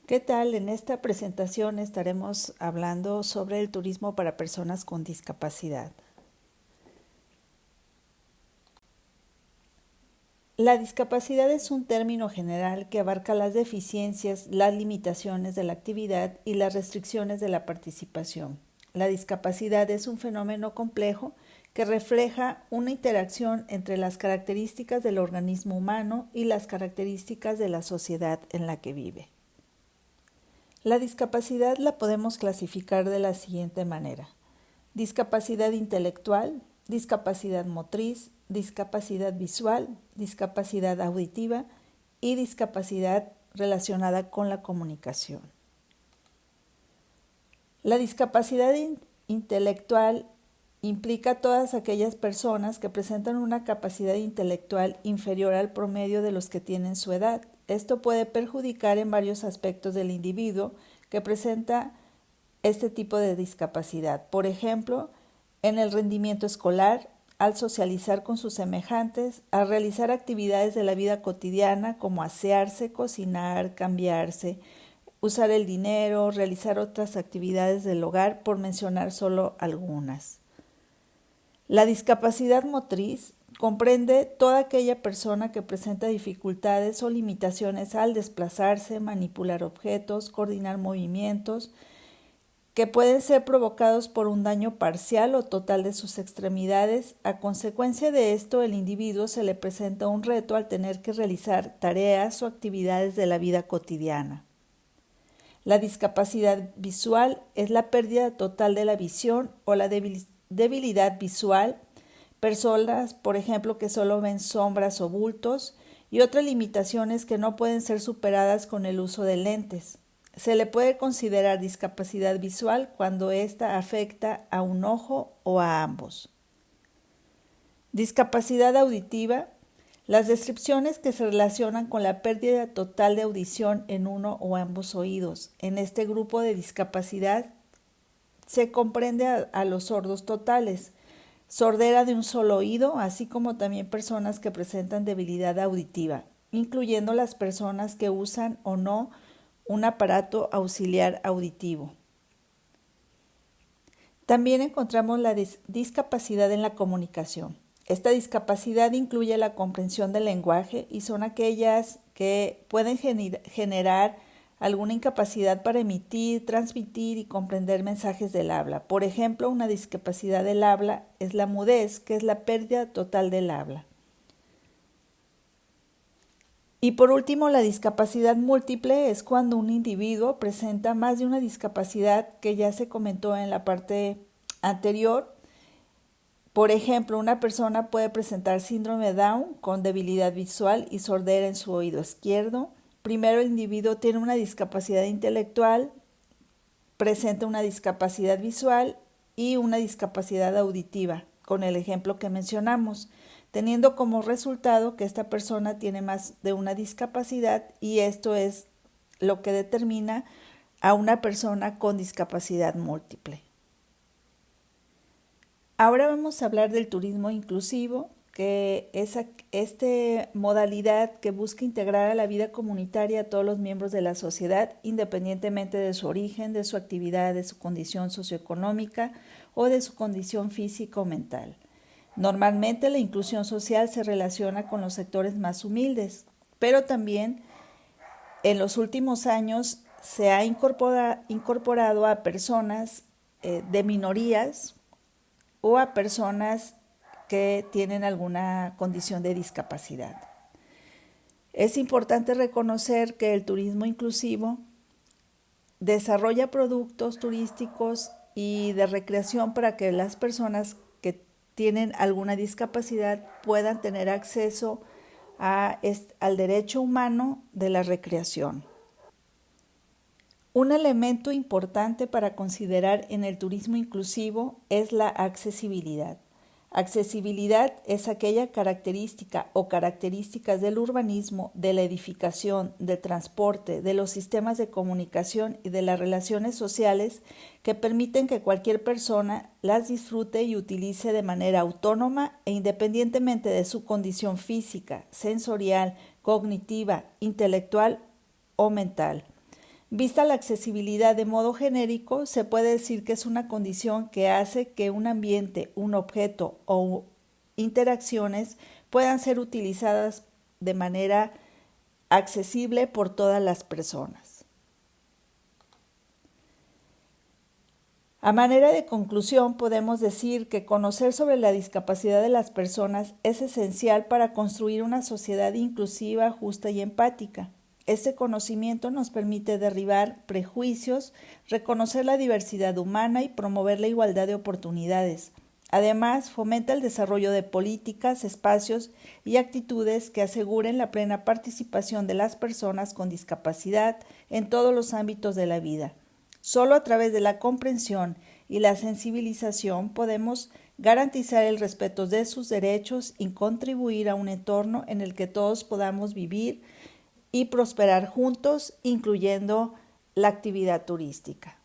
¿Qué tal? En esta presentación estaremos hablando sobre el turismo para personas con discapacidad. La discapacidad es un término general que abarca las deficiencias, las limitaciones de la actividad y las restricciones de la participación. La discapacidad es un fenómeno complejo que refleja una interacción entre las características del organismo humano y las características de la sociedad en la que vive. La discapacidad la podemos clasificar de la siguiente manera: discapacidad intelectual, discapacidad motriz, discapacidad visual, discapacidad auditiva y discapacidad relacionada con la comunicación. La discapacidad intelectual implica a todas aquellas personas que presentan una capacidad intelectual inferior al promedio de los que tienen su edad. Esto puede perjudicar en varios aspectos del individuo que presenta este tipo de discapacidad. Por ejemplo, en el rendimiento escolar, al socializar con sus semejantes, al realizar actividades de la vida cotidiana como asearse, cocinar, cambiarse, usar el dinero, realizar otras actividades del hogar, por mencionar solo algunas. La discapacidad motriz comprende toda aquella persona que presenta dificultades o limitaciones al desplazarse, manipular objetos, coordinar movimientos, que pueden ser provocados por un daño parcial o total de sus extremidades. A consecuencia de esto, el individuo se le presenta un reto al tener que realizar tareas o actividades de la vida cotidiana. La discapacidad visual es la pérdida total de la visión o la debilidad visual, personas, por ejemplo, que solo ven sombras o bultos, y otras limitaciones que no pueden ser superadas con el uso de lentes. Se le puede considerar discapacidad visual cuando ésta afecta a un ojo o a ambos. Discapacidad auditiva. Las descripciones que se relacionan con la pérdida total de audición en uno o ambos oídos. En este grupo de discapacidad se comprende a los sordos totales, sordera de un solo oído, así como también personas que presentan debilidad auditiva, incluyendo las personas que usan o no un aparato auxiliar auditivo. También encontramos la discapacidad en la comunicación. Esta discapacidad incluye la comprensión del lenguaje y son aquellas que pueden generar alguna incapacidad para emitir, transmitir y comprender mensajes del habla. Por ejemplo, una discapacidad del habla es la mudez, que es la pérdida total del habla. Y por último, la discapacidad múltiple es cuando un individuo presenta más de una discapacidad, que ya se comentó en la parte anterior. Por ejemplo, una persona puede presentar síndrome de Down con debilidad visual y sordera en su oído izquierdo. Primero, el individuo tiene una discapacidad intelectual, presenta una discapacidad visual y una discapacidad auditiva, con el ejemplo que mencionamos, teniendo como resultado que esta persona tiene más de una discapacidad, y esto es lo que determina a una persona con discapacidad múltiple. Ahora vamos a hablar del turismo inclusivo, que es esta modalidad que busca integrar a la vida comunitaria a todos los miembros de la sociedad, independientemente de su origen, de su actividad, de su condición socioeconómica o de su condición física o mental. Normalmente la inclusión social se relaciona con los sectores más humildes, pero también en los últimos años se ha incorporado a personas de minorías o a personas que tienen alguna condición de discapacidad. Es importante reconocer que el turismo inclusivo desarrolla productos turísticos y de recreación para que las personas que tienen alguna discapacidad puedan tener acceso al derecho humano de la recreación. Un elemento importante para considerar en el turismo inclusivo es la accesibilidad. Accesibilidad es aquella característica o características del urbanismo, de la edificación, del transporte, de los sistemas de comunicación y de las relaciones sociales que permiten que cualquier persona las disfrute y utilice de manera autónoma e independientemente de su condición física, sensorial, cognitiva, intelectual o mental. Vista la accesibilidad de modo genérico, se puede decir que es una condición que hace que un ambiente, un objeto o interacciones puedan ser utilizadas de manera accesible por todas las personas. A manera de conclusión, podemos decir que conocer sobre la discapacidad de las personas es esencial para construir una sociedad inclusiva, justa y empática. Este conocimiento nos permite derribar prejuicios, reconocer la diversidad humana y promover la igualdad de oportunidades. Además, fomenta el desarrollo de políticas, espacios y actitudes que aseguren la plena participación de las personas con discapacidad en todos los ámbitos de la vida. Solo a través de la comprensión y la sensibilización podemos garantizar el respeto de sus derechos y contribuir a un entorno en el que todos podamos vivir y prosperar juntos, incluyendo la actividad turística.